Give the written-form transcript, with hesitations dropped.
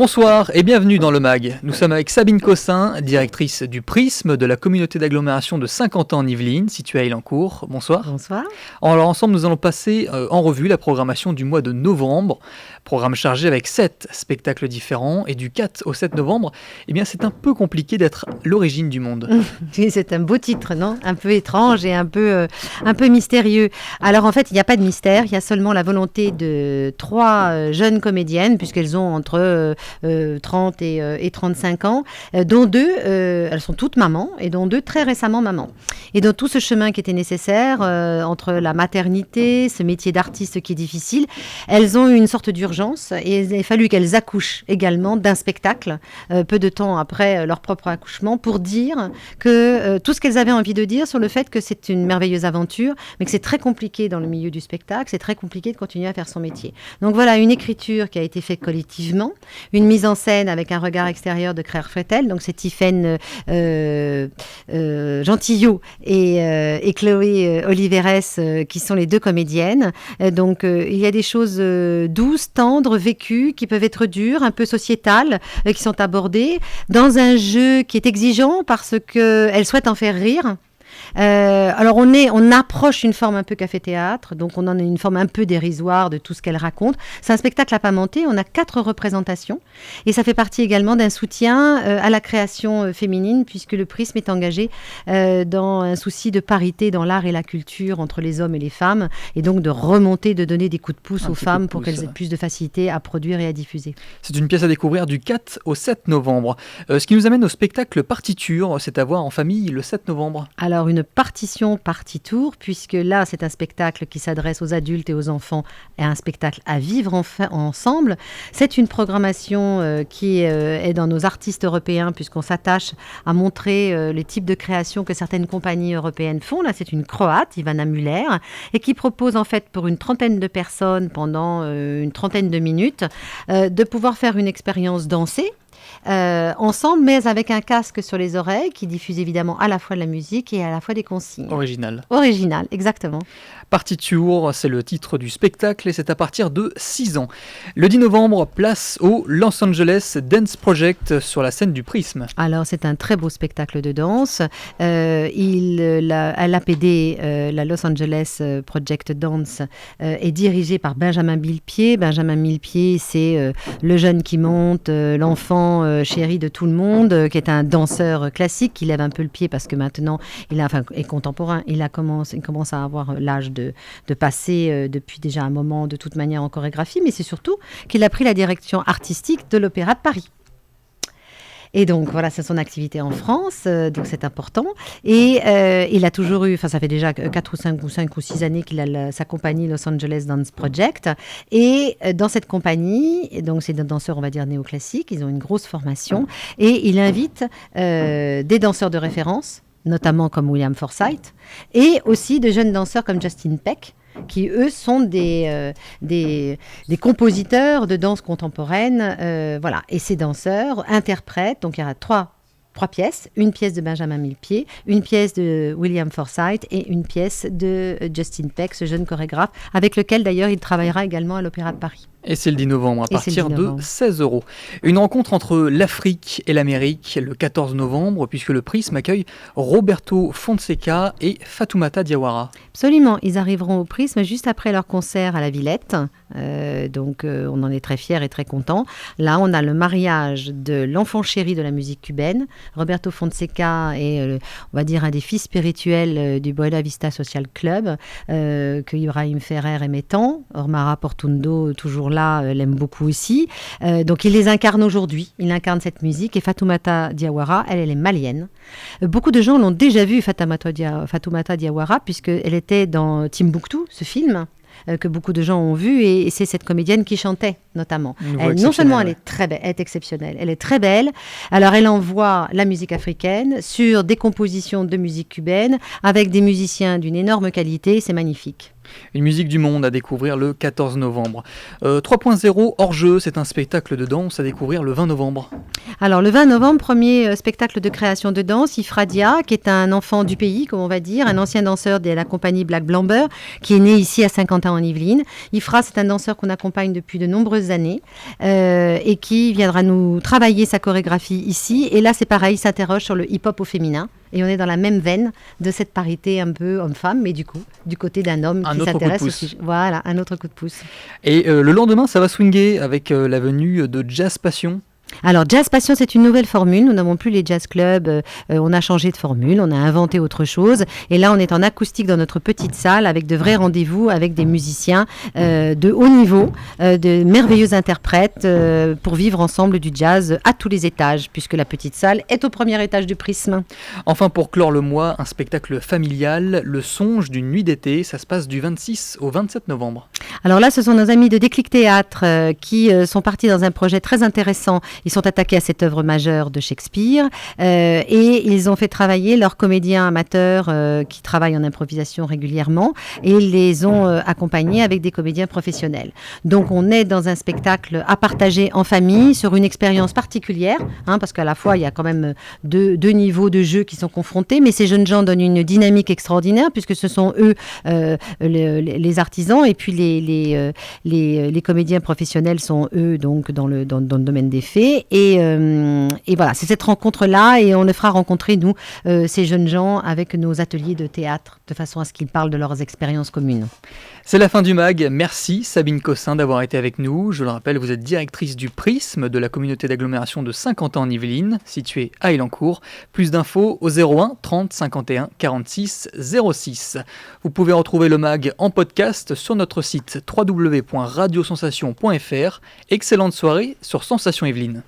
Bonsoir et bienvenue dans le MAG. Nous sommes avec Sabine Cossin, directrice du Prisme de la communauté d'agglomération de Saint-Quentin en Yvelines, située à Élancourt. Bonsoir. Bonsoir. Alors ensemble, nous allons passer en revue la programmation du mois de novembre. Programme chargé avec 7 spectacles différents. Et du 4 au 7 novembre, eh bien, c'est un peu compliqué d'être l'origine du monde. Oui, c'est un beau titre, non ? Un peu étrange et un peu mystérieux. Alors en fait, il n'y a pas de mystère. Il y a seulement la volonté de 3 jeunes comédiennes, puisqu'elles ont entre 30 et 35 ans, dont 2, elles sont toutes mamans, et dont 2 très récemment mamans. Et dans tout ce chemin qui était nécessaire, entre la maternité, ce métier d'artiste qui est difficile, elles ont eu une sorte d'urgence, et il a fallu qu'elles accouchent également d'un spectacle, peu de temps après leur propre accouchement, pour dire que tout ce qu'elles avaient envie de dire sur le fait que c'est une merveilleuse aventure, mais que c'est très compliqué dans le milieu du spectacle, c'est très compliqué de continuer à faire son métier. Donc voilà, une écriture qui a été faite collectivement, une mise en scène avec un regard extérieur de Claire Fretel, donc c'est Tiffaine Gentillot et Chloé Oliveres qui sont les 2 comédiennes. Donc il y a des choses douces, tendres, vécues, qui peuvent être dures, un peu sociétales, qui sont abordées dans un jeu qui est exigeant parce qu'elles souhaitent en faire rire. Alors on approche une forme un peu café-théâtre, donc on en a une forme un peu dérisoire de tout ce qu'elle raconte. C'est un spectacle à pas monter, on a 4 représentations et ça fait partie également d'un soutien à la création féminine, puisque le Prisme est engagé dans un souci de parité dans l'art et la culture entre les hommes et les femmes, et donc de remonter, de donner des coups de pouce aux femmes pour qu'elles aient plus de facilité à produire et à diffuser. C'est une pièce à découvrir du 4 au 7 novembre. Ce qui nous amène au spectacle Partiture, c'est à voir en famille le 7 novembre. Alors une partition partitour, puisque là c'est un spectacle qui s'adresse aux adultes et aux enfants, et un spectacle à vivre ensemble. C'est une programmation qui est dans nos artistes européens, puisqu'on s'attache à montrer les types de créations que certaines compagnies européennes font. Là c'est une Croate, Ivana Müller, et qui propose en fait pour une trentaine de personnes pendant une trentaine de minutes de pouvoir faire une expérience dansée ensemble, mais avec un casque sur les oreilles qui diffuse évidemment à la fois de la musique et à la fois des consignes. Original, exactement. Partiture, c'est le titre du spectacle et c'est à partir de 6 ans. Le 10 novembre, place au Los Angeles Dance Project sur la scène du Prisme. Alors c'est un très beau spectacle de danse. L'APD, la Los Angeles Project Dance, est dirigé par Benjamin Millepied. Benjamin Millepied, c'est le jeune qui monte, l'enfant chéri de tout le monde, qui est un danseur classique, qui lève un peu le pied parce que maintenant il est contemporain. Il commence à avoir l'âge de passer depuis déjà un moment de toute manière en chorégraphie, mais c'est surtout qu'il a pris la direction artistique de l'Opéra de Paris. Et donc, voilà, c'est son activité en France, donc c'est important. Et il a toujours eu, ça fait déjà 5 ou 6 années qu'il a sa compagnie Los Angeles Dance Project. Et dans cette compagnie, donc c'est des danseurs, on va dire, néoclassiques, ils ont une grosse formation. Et il invite des danseurs de référence, notamment comme William Forsythe, et aussi de jeunes danseurs comme Justin Peck, qui eux sont des compositeurs de danse contemporaine, voilà. Et ces danseurs interprètent, donc il y aura 3 pièces, une pièce de Benjamin Millepied, une pièce de William Forsythe et une pièce de Justin Peck, ce jeune chorégraphe, avec lequel d'ailleurs il travaillera également à l'Opéra de Paris. Et c'est le 10 novembre à partir de 16 €. Une rencontre entre l'Afrique et l'Amérique le 14 novembre, puisque le Prisme accueille Roberto Fonseca et Fatoumata Diawara. Absolument, ils arriveront au Prisme juste après leur concert à la Villette. Donc on en est très fiers et très contents. Là, on a le mariage de l'enfant chéri de la musique cubaine. Roberto Fonseca est, on va dire, un des fils spirituels du Buena Vista Social Club, que Ibrahim Ferrer aimait tant. Ormara Portundo, toujours là, l'aime beaucoup aussi. Donc il les incarne aujourd'hui. Il incarne cette musique. Et Fatoumata Diawara, elle est malienne. Beaucoup de gens l'ont déjà vue, Fatoumata Diawara, puisqu'elle était dans Timbuktu, ce film que beaucoup de gens ont vu, et c'est cette comédienne qui chantait notamment. Non seulement elle est très belle, elle est exceptionnelle, elle est très belle. Alors elle envoie la musique africaine sur des compositions de musique cubaine avec des musiciens d'une énorme qualité, c'est magnifique. Une musique du monde à découvrir le 14 novembre. 3.0 hors jeu, c'est un spectacle de danse à découvrir le 20 novembre. Alors, le 20 novembre, premier spectacle de création de danse, Ifradia, qui est un enfant du pays, comme on va dire, un ancien danseur de la compagnie Black Blamber, qui est né ici à Saint-Quentin-en-Yvelines. Ifra, c'est un danseur qu'on accompagne depuis de nombreuses années et qui viendra nous travailler sa chorégraphie ici. Et là, c'est pareil, il s'interroge sur le hip-hop au féminin. Et on est dans la même veine de cette parité un peu homme-femme, mais du coup, du côté d'un homme qui s'intéresse aussi. Voilà, un autre coup de pouce. Et le lendemain, ça va swinguer avec la venue de Jazz Passion. Alors, Jazz Passion, c'est une nouvelle formule. Nous n'avons plus les jazz clubs. On a changé de formule. On a inventé autre chose. Et là, on est en acoustique dans notre petite salle avec de vrais rendez-vous avec des musiciens de haut niveau, de merveilleux interprètes pour vivre ensemble du jazz à tous les étages, puisque la petite salle est au premier étage du Prisme. Enfin, pour clore le mois, un spectacle familial, Le Songe d'une nuit d'été. Ça se passe du 26 au 27 novembre. Alors là, ce sont nos amis de Déclic Théâtre qui sont partis dans un projet très intéressant. Ils sont attaqués à cette œuvre majeure de Shakespeare et ils ont fait travailler leurs comédiens amateurs qui travaillent en improvisation régulièrement et ils les ont accompagnés avec des comédiens professionnels. Donc on est dans un spectacle à partager en famille sur une expérience particulière, parce qu'à la fois il y a quand même deux niveaux de jeu qui sont confrontés, mais ces jeunes gens donnent une dynamique extraordinaire puisque ce sont eux les artisans et puis les comédiens professionnels sont eux donc dans le domaine des faits. Et voilà, c'est cette rencontre-là et on le fera rencontrer, nous, ces jeunes gens, avec nos ateliers de théâtre, de façon à ce qu'ils parlent de leurs expériences communes. C'est la fin du MAG. Merci Sabine Cossin d'avoir été avec nous. Je le rappelle, vous êtes directrice du Prisme de la communauté d'agglomération de Saint-Quentin-en-Yvelines, située à Élancourt. Plus d'infos au 01 30 51 46 06. Vous pouvez retrouver le MAG en podcast sur notre site www.radiosensation.fr. Excellente soirée sur Sensation Yvelines.